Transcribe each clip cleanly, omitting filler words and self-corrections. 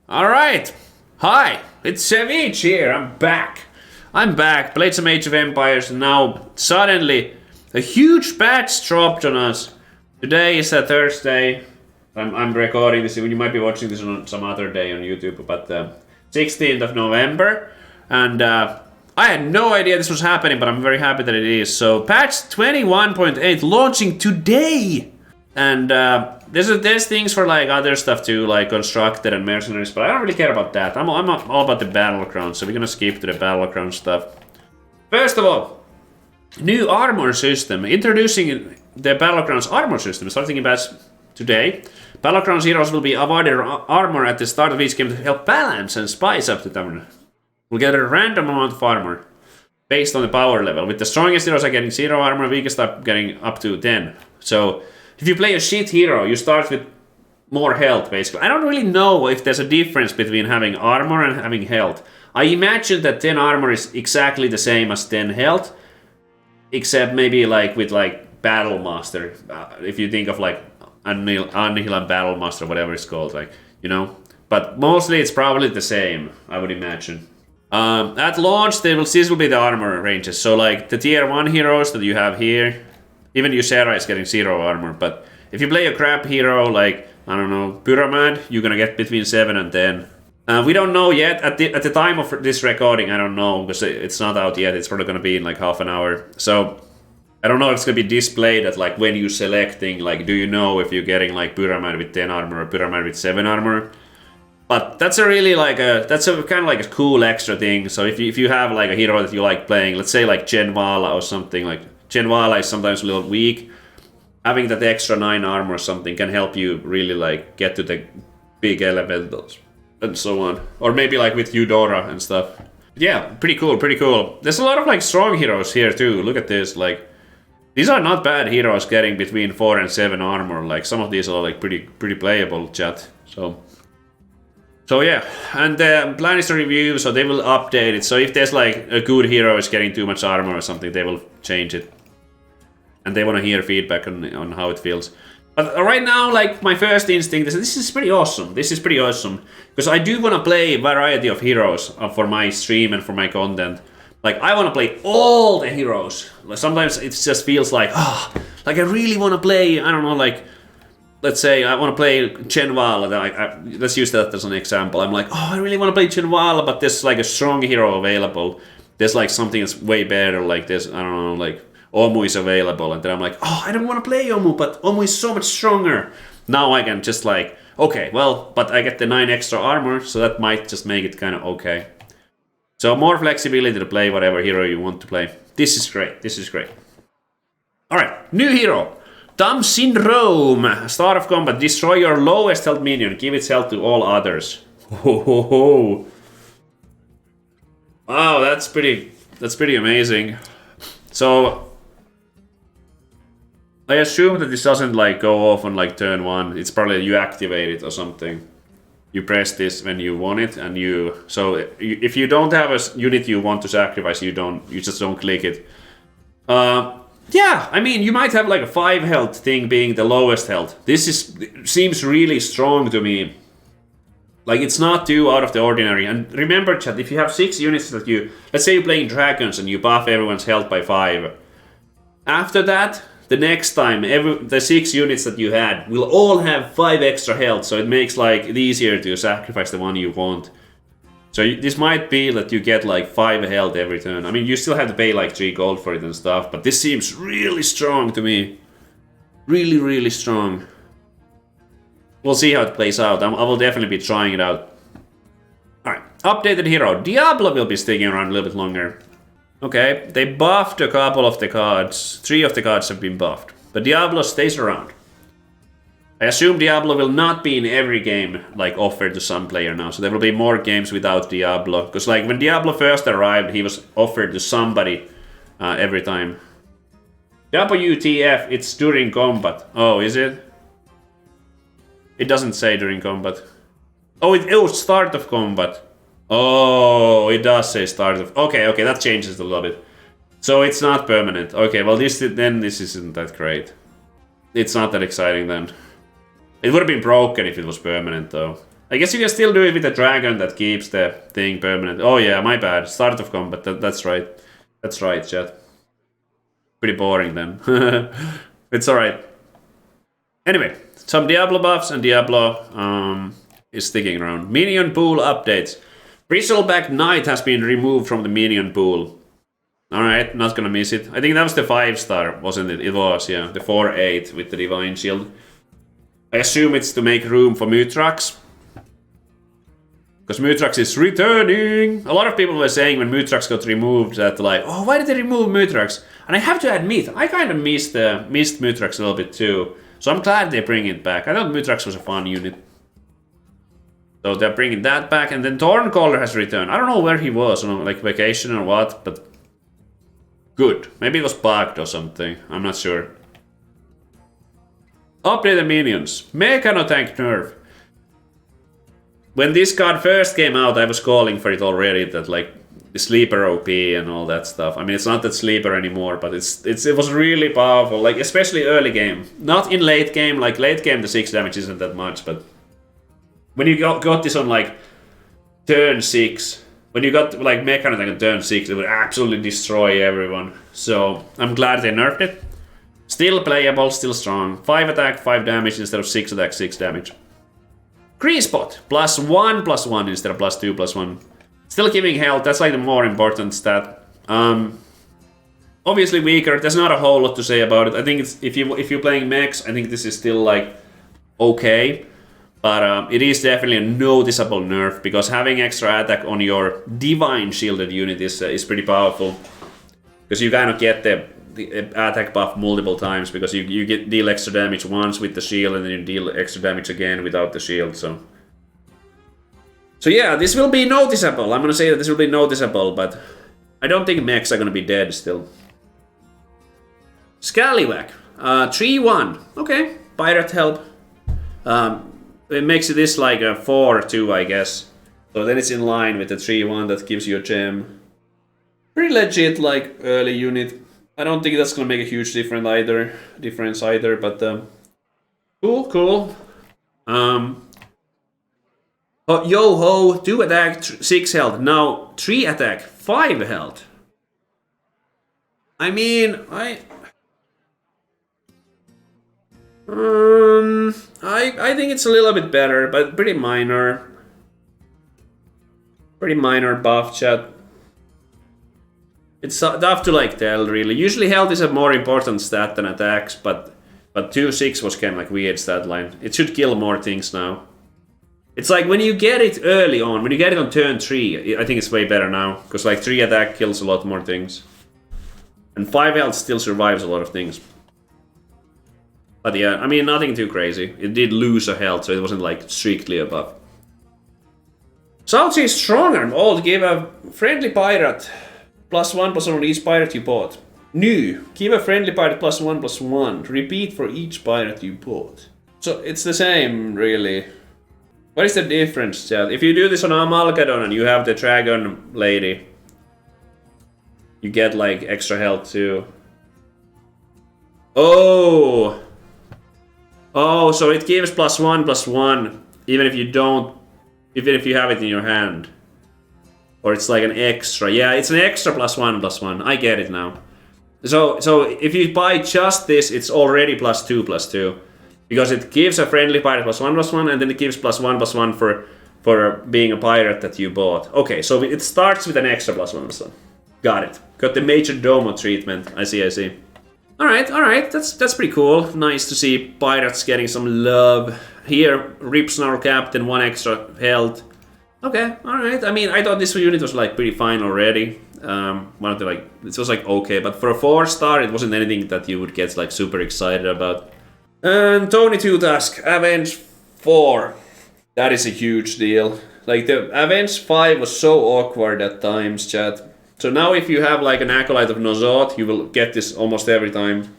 Alright. Hi, it's Savjz here. I'm back. Played some Age of Empires and now suddenly a huge patch dropped on us. Today is a Thursday. I'm recording this. You might be watching this on some other day on YouTube, but 16th of November. And I had no idea this was happening, but I'm very happy that it is. So patch 21.8 launching today. And there's things for like other stuff too, like constructed and mercenaries, but I don't really care about that. I'm all about the Battlegrounds, so we're gonna skip to the Battleground stuff. First of all, new armor system. Introducing the Battlegrounds armor system, starting in patch today. Battlegrounds heroes will be awarded armor at the start of each game to help balance and spice up the tournament. We'll get a random amount of armor based on the power level. With the strongest heroes are getting 0 armor, weakest are getting up to 10. So if you play a shit hero, you start with more health, basically. I don't really know if there's a difference between having armor and having health. I imagine that 10 armor is exactly the same as 10 health, except maybe like with like Battle Master. If you think of like Annihilate Battle Master, whatever it's called, like, you know. But mostly it's probably the same, I would imagine. At launch, this will be the armor ranges. So like the tier 1 heroes that you have here, even Ysera is getting 0 armor, but if you play a crap hero like, I don't know, Pyramid, you're gonna get between 7 and 10. We don't know yet, at the time of this recording, I don't know, because it's not out yet, it's probably gonna be in like half an hour. So, I don't know if it's gonna be displayed at like when you're selecting, like do you know if you're getting like Pyramid with 10 armor or Pyramid with 7 armor. But that's a really like that's a kind of like a cool extra thing. So if you have like a hero that you like playing, let's say like Genvala or something, like Genvala is sometimes a little weak. Having that extra 9 armor or something can help you really like get to the big elementals and so on. Or maybe like with Eudora and stuff. Yeah, pretty cool. There's a lot of like strong heroes here too. Look at this, like these are not bad heroes getting between 4 and 7 armor. Like some of these are like pretty playable, chat. So yeah, and the plan is to review, so they will update it. So if there's like a good hero is getting too much armor or something, they will change it. And they want to hear feedback on how it feels. But right now, like my first instinct is this is pretty awesome. Because I do want to play a variety of heroes for my stream and for my content. Like I want to play all the heroes. Like, sometimes it just feels like, like I really want to play, I don't know, like let's say I want to play Genvala. Let's use that as an example. I'm like, I really want to play Genvala, but there's like a strong hero available. There's like something that's way better, like this, I don't know, like Omu is available. And then I'm like, I don't want to play Omu, but Omu is so much stronger. Now I can just like, okay, well, but I get the 9 extra armor, so that might just make it kind of okay. So more flexibility to play whatever hero you want to play. This is great. Alright, new hero. Dumb Syndrome. Start of combat. Destroy your lowest health minion. Give its health to all others. Wow, that's pretty amazing. So I assume that this doesn't like go off on like turn 1. It's probably you activate it or something. You press this when you want it, and if you don't have a unit you want to sacrifice, you just don't click it. Yeah, I mean, you might have like a 5 health thing being the lowest health. This seems really strong to me. Like, it's not too out of the ordinary. And remember, chat, if you have 6 units that let's say you're playing dragons and you buff everyone's health by 5. After that, the next time, the 6 units that you had will all have 5 extra health. So it makes like it easier to sacrifice the one you want. So this might be that you get like 5 health every turn. I mean, you still have to pay like 3 gold for it and stuff, but this seems really strong to me. Really strong. We'll see how it plays out. I will definitely be trying it out. Alright, updated hero. Diablo will be sticking around a little bit longer. Okay, they buffed a couple of the cards. 3 of the cards have been buffed. But Diablo stays around. I assume Diablo will not be in every game, like, offered to some player now. So there will be more games without Diablo. Because, like, when Diablo first arrived, he was offered to somebody every time. WTF, it's during combat. Oh, is it? It doesn't say during combat. Oh, start of combat. Oh, it does say start of... Okay, that changes a little bit. So it's not permanent. Okay, well, this isn't that great. It's not that exciting then. It would have been broken if it was permanent, though. I guess you can still do it with a dragon that keeps the thing permanent. Oh yeah, my bad. Start of combat. That's right. That's right, chat. Pretty boring then. It's alright. Anyway, some Diablo buffs and Diablo is sticking around. Minion pool updates. Bristleback Knight has been removed from the minion pool. Alright, not gonna miss it. I think that was the 5-star, wasn't it? It was, yeah. The 4-8 with the Divine Shield. I assume it's to make room for Mutrax. Because Mutrax is returning! A lot of people were saying when Mutrax got removed that like, oh, why did they remove Mutrax? And I have to admit, I kind of missed Mutrax a little bit too. So I'm glad they bring it back. I thought Mutrax was a fun unit. So they're bringing that back, and then Thorncaller has returned. I don't know where he was, on like vacation or what, but good. Maybe it was bugged or something. I'm not sure. Update the minions. Mechano tank nerf. When this card first came out, I was calling for it already, that like the sleeper OP and all that stuff. I mean, it's not that sleeper anymore, but it was really powerful, like especially early game. Not in late game, like late game the 6 damage isn't that much, but when you got this on like turn 6, when you got like Mechano tank on turn 6, it would absolutely destroy everyone. So I'm glad they nerfed it. Still playable, still strong. 5 attack, 5 damage instead of 6 attack, 6 damage. Greasepot, +1/+1 instead of +2/+1. Still giving health, that's like the more important stat. Obviously weaker, there's not a whole lot to say about it. I think it's if you're playing Mechs, I think this is still like okay. But it is definitely a noticeable nerf, because having extra attack on your Divine Shielded unit is pretty powerful. Because you kind of get the attack buff multiple times, because you deal extra damage once with the shield and then you deal extra damage again without the shield. So yeah, this will be noticeable. I'm gonna say that this will be noticeable, but I don't think Mechs are gonna be dead still. Scallywag, 3/1. Okay, pirate help. It makes this like a 4/2, I guess. So then it's in line with the 3/1 that gives you a gem. Pretty legit, like early unit. I don't think that's gonna make a huge difference either, but cool. Oh, yo ho, 2 attack, 6 health. Now 3 attack, 5 health. I mean, I think it's a little bit better, but pretty minor. Pretty minor buff, chat. It's tough to like tell, really. Usually health is a more important stat than attacks, but 2/6 was kind of like weird stat line. It should kill more things now. It's like when you get it early on, when you get it on turn 3, I think it's way better now, because like 3 attack kills a lot more things. And 5 health still survives a lot of things. But yeah, I mean, nothing too crazy. It did lose a health, so it wasn't like strictly a buff. Savjz Strongarm old gave a friendly pirate +1/+1 on each pirate you bought. New, give a friendly pirate +1/+1. Repeat for each pirate you bought. So it's the same, really. What is the difference, chat? If you do this on Amalgadon and you have the dragon lady, you get like extra health too. Oh, so it gives +1/+1 even if you have it in your hand. Or it's like an extra. Yeah, it's an extra +1/+1. I get it now. So if you buy just this, it's already +2/+2. Because it gives a friendly pirate +1/+1, and then it gives +1/+1 for being a pirate that you bought. Okay, so it starts with an extra +1/+1. Got it. Got the Major Domo treatment. I see. Alright, that's pretty cool. Nice to see pirates getting some love. Here, Ripsnarl Captain, 1 extra health. Okay, alright. I mean, I thought this unit was like pretty fine already. It was like okay, but for a 4-star, it wasn't anything that you would get like super excited about. And Tony 2 Task, Avenge 4. That is a huge deal. Like the Avenge 5 was so awkward at times, chat. So now if you have like an Acolyte of Nozot, you will get this almost every time.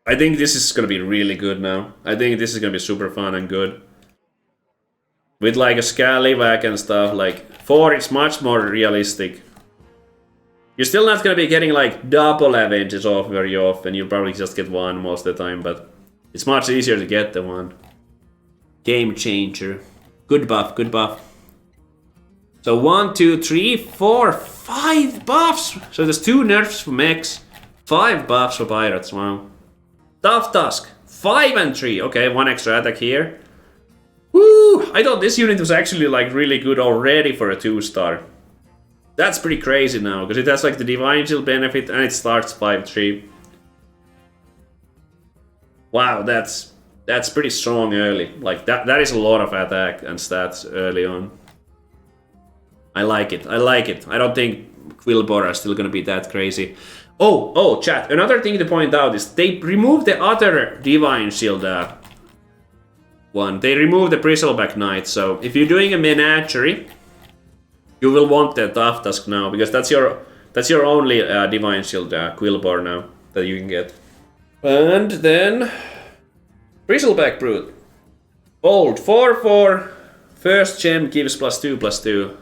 I think this is gonna be really good now. I think this is gonna be super fun and good. With like a Scallywag and stuff, like 4 is much more realistic. You're still not gonna be getting like double Avenges off very often. You'll probably just get 1 most of the time, but it's much easier to get the 1. Game changer. Good buff, good buff. So 1, 2, 3, 4, 5 buffs. So there's 2 nerfs for mechs, 5 buffs for pirates. Wow. Tough Tusk, 5 and 3. Okay, 1 extra attack here. Woo! I thought this unit was actually like really good already for a 2-star. That's pretty crazy now, because it has like the Divine Shield benefit and it starts 5-3. Wow, that's pretty strong early. Like that is a lot of attack and stats early on. I like it. I like it. I don't think Quilboars are still gonna be that crazy. Oh, chat. Another thing to point out is they removed the other Divine Shield one. They removed the Bristleback Knight. So if you're doing a menagerie, you will want the Tough Tusk now, because that's your only Divine Shield Quilboar now that you can get. And then Bristleback Brute. Bold 4/4. First gem gives +2/+2.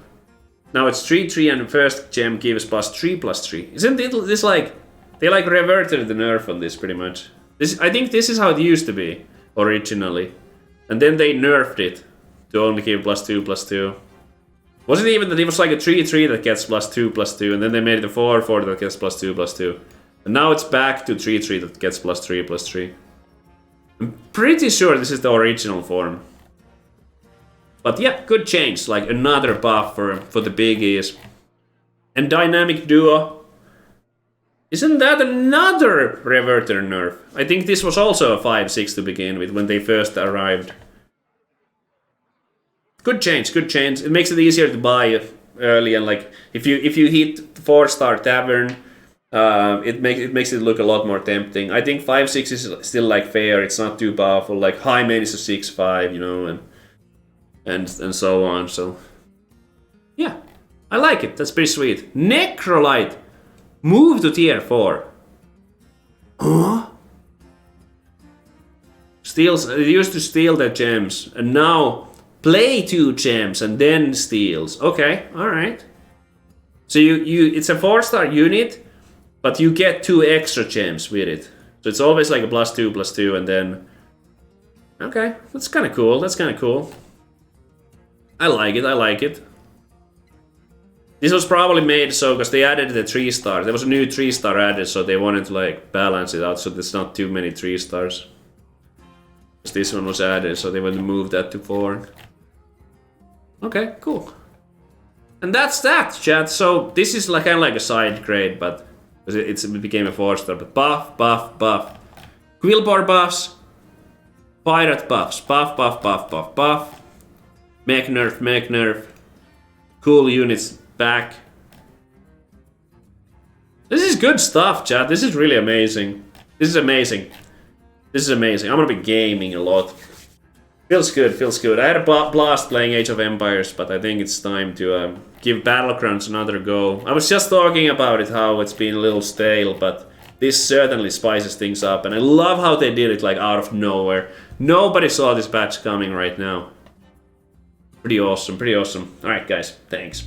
Now it's 3/3 and first gem gives +3/+3. Isn't it this like they like reverted the nerf on this pretty much? I think this is how it used to be originally, and then they nerfed it to only give +2/+2. Wasn't even that it was like a 3/3 that gets +2/+2, and then they made it a 4/4 that gets +2/+2, and now it's back to 3/3 that gets +3/+3. I'm pretty sure this is the original form. But yeah, good change, like another buff for the biggies. And Dynamic Duo. Isn't that another Reverter nerf? I think this was also a 5/6 to begin with when they first arrived. Good change, good change. It makes it easier to buy early, and like if you hit 4-star Tavern, it makes it look a lot more tempting. I think 5/6 is still like fair. It's not too powerful. Like high main is a 6/5, you know, and so on. So yeah, I like it. That's pretty sweet. Necrolite, move to tier 4. Huh? Steals. It used to steal the gems, and now play 2 gems and then steals. Okay, all right. So you it's a 4-star unit, but you get 2 extra gems with it. So it's always like a +2/+2, and then okay, that's kind of cool. That's kind of cool. I like it. I like it. This was probably made so because they added the 3-star. There was a new 3-star added, so they wanted to like balance it out so there's not too many 3-stars. This one was added, so they want to move that to 4. Okay, cool. And that's that, chat. So this is like kind of like a side grade, but it became a 4-star. But buff, buff, buff. Quilboar buffs. Pirate buffs. Buff, buff, buff, buff, buff. Mech nerf, mech nerf. Cool units back. This is good stuff, chat. This is really amazing. This is amazing. This is amazing. I'm gonna be gaming a lot. Feels good, feels good. I had a blast playing Age of Empires, but I think it's time to give Battlegrounds another go. I was just talking about it, how it's been a little stale, but this certainly spices things up. And I love how they did it like out of nowhere. Nobody saw this patch coming right now. Pretty awesome, pretty awesome. Alright guys, thanks.